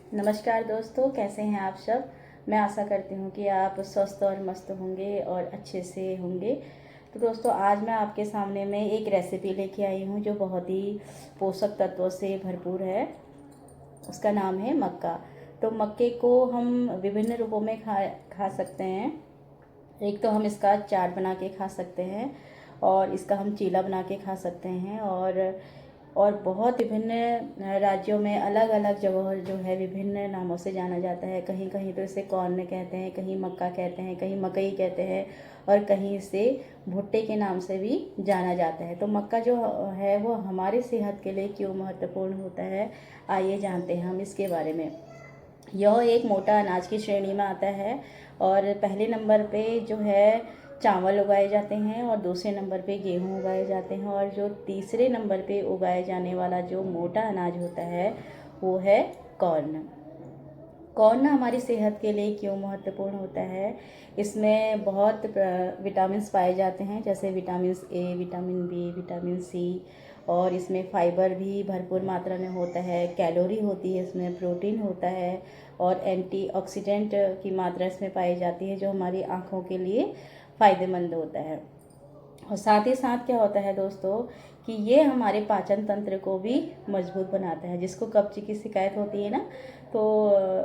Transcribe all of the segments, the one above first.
नमस्कार दोस्तों, कैसे हैं आप सब। मैं आशा करती हूँ कि आप स्वस्थ और मस्त होंगे और अच्छे से होंगे। तो दोस्तों, आज मैं आपके सामने में एक रेसिपी लेके आई हूँ जो बहुत ही पोषक तत्वों से भरपूर है। उसका नाम है मक्का। तो मक्के को हम विभिन्न रूपों में खा सकते हैं। एक तो हम इसका चाट बना के खा सकते हैं और इसका हम चीला बना के खा सकते हैं। और बहुत विभिन्न राज्यों में अलग अलग जगह जो है विभिन्न नामों से जाना जाता है। कहीं कहीं तो इसे कॉर्न कहते हैं, कहीं मक्का कहते हैं, कहीं मकई कहते हैं और कहीं इसे भुट्टे के नाम से भी जाना जाता है। तो मक्का जो है वो हमारी सेहत के लिए क्यों महत्वपूर्ण होता है, आइए जानते हैं हम इसके बारे में। यह एक मोटा अनाज की श्रेणी में आता है और पहले नंबर पे जो है चावल उगाए जाते हैं और दूसरे नंबर पे गेहूँ उगाए जाते हैं और जो तीसरे नंबर पे उगाए जाने वाला जो मोटा अनाज होता है वो है कॉर्न। कॉर्न हमारी सेहत के लिए क्यों महत्वपूर्ण होता है, इसमें बहुत विटामिन्स पाए जाते हैं, जैसे vitamin A, vitamin B, vitamin C. और इसमें फाइबर भी भरपूर मात्रा में होता है, कैलोरी होती है, इसमें प्रोटीन होता है और एंटीऑक्सीडेंट की मात्रा इसमें पाई जाती है जो हमारी आँखों के लिए फ़ायदेमंद होता है। और साथ ही साथ क्या होता है दोस्तों कि ये हमारे पाचन तंत्र को भी मजबूत बनाता है। जिसको कब्ज की शिकायत होती है ना, तो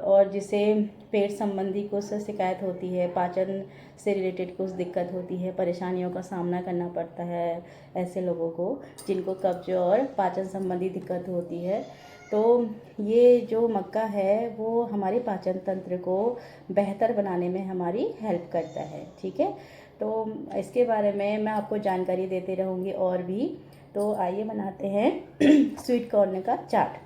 और जिसे पेट संबंधी कुछ शिकायत होती है, पाचन से रिलेटेड कुछ दिक्कत होती है, परेशानियों का सामना करना पड़ता है ऐसे लोगों को जिनको कब्ज और पाचन संबंधी दिक्कत होती है, तो ये जो मक्का है वो हमारे पाचन तंत्र को बेहतर बनाने में हमारी हेल्प करता है। ठीक है, तो इसके बारे में मैं आपको जानकारी देते रहूँगी और भी। तो आइए बनाते हैं स्वीट कॉर्न का चाट।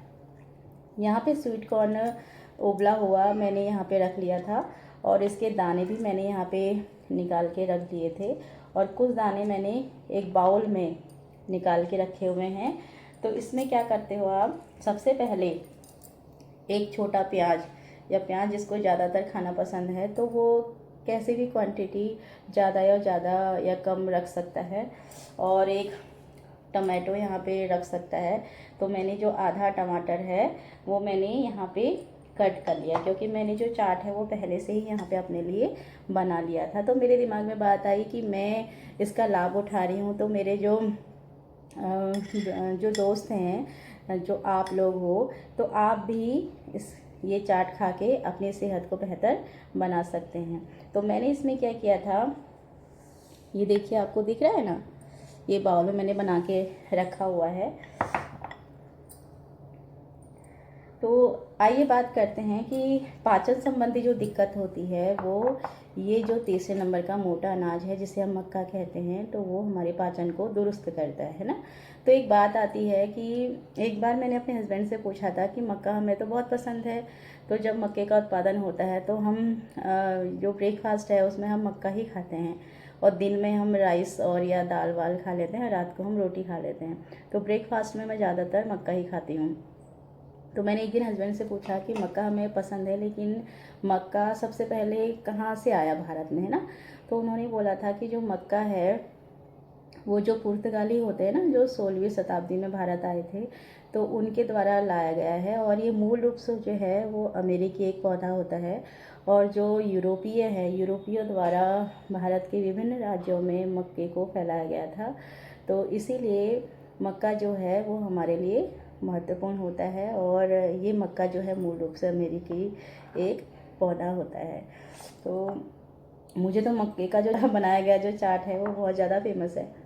यहाँ पे स्वीट कॉर्न उबला हुआ मैंने यहाँ पे रख लिया था और इसके दाने भी मैंने यहाँ पे निकाल के रख दिए थे और कुछ दाने मैंने एक बाउल में निकाल के रखे हुए हैं। तो इसमें क्या करते हो आप, सबसे पहले एक छोटा प्याज या प्याज जिसको ज़्यादातर खाना पसंद है तो वो कैसे भी क्वांटिटी ज़्यादा या कम रख सकता है। और एक टमाटो यहाँ पे रख सकता है। तो मैंने जो आधा टमाटर है वो मैंने यहाँ पे कट कर लिया, क्योंकि मैंने जो चाट है वो पहले से ही यहाँ पे अपने लिए बना लिया था। तो मेरे दिमाग में बात आई कि मैं इसका लाभ उठा रही हूँ, तो मेरे जो दोस्त हैं, जो आप लोग हो, तो आप भी इस ये चाट खा के अपनी सेहत को बेहतर बना सकते हैं। तो मैंने इसमें क्या किया था, ये देखिए आपको दिख रहा है ना, ये बाउल में मैंने बना के रखा हुआ है। तो आइए बात करते हैं कि पाचन संबंधी जो दिक्कत होती है वो ये जो तीसरे नंबर का मोटा अनाज है जिसे हम मक्का कहते हैं, तो वो हमारे पाचन को दुरुस्त करता है ना। तो एक बात आती है कि एक बार मैंने अपने हस्बैंड से पूछा था कि मक्का हमें तो बहुत पसंद है, तो जब मक्के का उत्पादन होता है तो हम जो ब्रेकफास्ट है उसमें हम मक्का ही खाते हैं और दिन में हम राइस और या दाल वाल खा लेते हैं, रात को हम रोटी खा लेते हैं। तो ब्रेकफास्ट में मैं ज़्यादातर मक्का ही खाती हूँ। तो मैंने एक दिन हस्बैंड से पूछा कि मक्का हमें पसंद है, लेकिन मक्का सबसे पहले कहाँ से आया भारत में, है ना। तो उन्होंने बोला था कि जो मक्का है वो जो पुर्तगाली होते हैं ना, जो 16वीं शताब्दी में भारत आए थे, तो उनके द्वारा लाया गया है। और ये मूल रूप से जो है वो अमेरिकी एक पौधा होता है और जो यूरोपीय है, यूरोपियों द्वारा भारत के विभिन्न राज्यों में मक्के को फैलाया गया था। तो इसीलिए मक्का जो है वो हमारे लिए महत्वपूर्ण होता है और ये मक्का जो है मूल रूप से अमेरिकी एक पौधा होता है। तो मुझे तो मक्के का जो बनाया गया जो चाट है वो बहुत ज़्यादा फेमस है।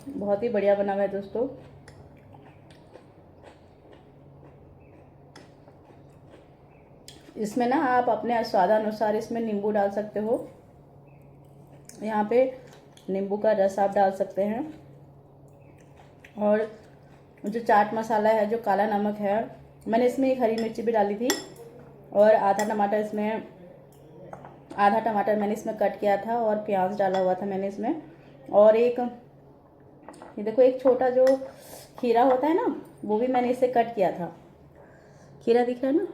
बहुत ही बढ़िया बना हुआ है दोस्तों। इसमें ना आप अपने स्वादानुसार इसमें नींबू डाल सकते हो। यहाँ पे नींबू का रस आप डाल सकते हैं और जो चाट मसाला है, जो काला नमक है, मैंने इसमें एक हरी मिर्ची भी डाली थी और आधा टमाटर मैंने इसमें कट किया था और प्याज डाला हुआ था मैंने इसमें। और एक ये देखो, एक छोटा जो खीरा होता है ना, वो भी मैंने इसे कट किया था। खीरा दिख रहा है ना।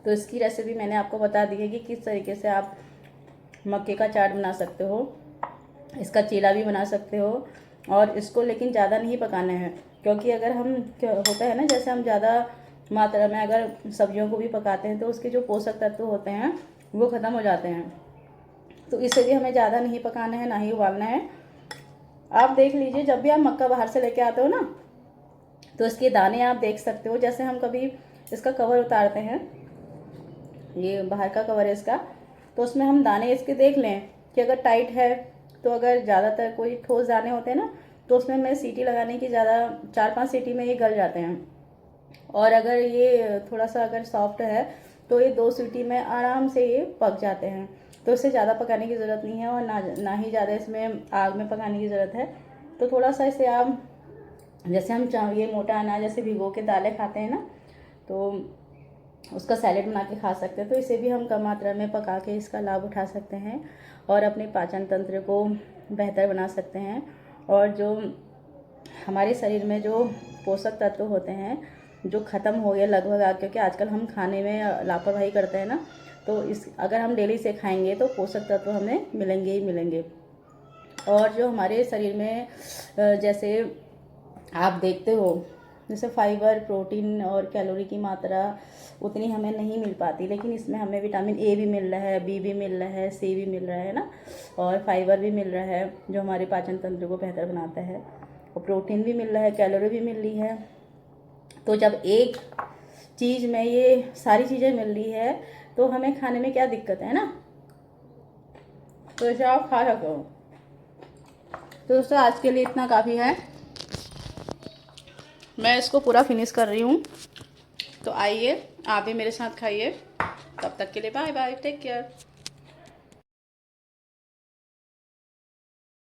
तो इसकी रेसिपी मैंने आपको बता दी है कि किस तरीके से आप मक्के का चाट बना सकते हो, इसका चीला भी बना सकते हो। और इसको लेकिन ज़्यादा नहीं पकाना है, क्योंकि अगर हम होता है ना, जैसे हम ज़्यादा मात्रा में अगर सब्जियों को भी पकाते हैं तो उसके जो पोषक तत्व होते हैं वो ख़त्म हो जाते हैं। तो इसे भी हमें ज़्यादा नहीं पकाना है, ना ही उबालना है। आप देख लीजिए, जब भी आप मक्का बाहर से लेके आते हो ना, तो इसके दाने आप देख सकते हो। जैसे हम कभी इसका कवर उतारते हैं, ये बाहर का कवर है इसका, तो उसमें हम दाने इसके देख लें कि अगर टाइट है, तो अगर ज़्यादातर कोई ठोस दाने होते हैं ना, तो उसमें हमें सीटी लगाने की ज़्यादा 4-5 सीटी में ये गल जाते हैं। और अगर ये थोड़ा सा अगर सॉफ्ट है तो ये 2 सीटी में आराम से ये पक जाते हैं। तो इससे ज़्यादा पकाने की ज़रूरत नहीं है, और ना ही ज़्यादा इसमें आग में पकाने की ज़रूरत है। तो थोड़ा सा इसे आप, जैसे हम ये मोटा अनाज जैसे भिगो के दालें खाते हैं ना, तो उसका सैलेड बना के खा सकते हैं। तो इसे भी हम कम मात्रा में पका के इसका लाभ उठा सकते हैं और अपने पाचन तंत्र को बेहतर बना सकते हैं। और जो हमारे शरीर में जो पोषक तत्व होते हैं जो ख़त्म हो गए लगभग, क्योंकि आजकल हम खाने में लापरवाही करते हैं ना, तो इस अगर हम डेली से खाएंगे तो पोषक तत्व हमें मिलेंगे ही मिलेंगे। और जो हमारे शरीर में जैसे आप देखते हो, जैसे फाइबर, प्रोटीन और कैलोरी की मात्रा उतनी हमें नहीं मिल पाती, लेकिन इसमें हमें विटामिन ए भी मिल रहा है, बी भी मिल रहा है, सी भी मिल रहा है ना, और फाइबर भी मिल रहा है जो हमारे पाचन तंत्र को बेहतर बनाता है, और प्रोटीन भी मिल रहा है, कैलोरी भी मिल रही है। तो जब एक चीज़ में ये सारी चीज़ें मिल रही है तो हमें खाने में क्या दिक्कत है ना, तो इसे आप खा सकते हो। तो दोस्तों आज के लिए इतना काफ़ी है, मैं इसको पूरा फिनिश कर रही हूँ। तो आइए आप भी मेरे साथ खाइए। तब तक के लिए बाय बाय, टेक केयर।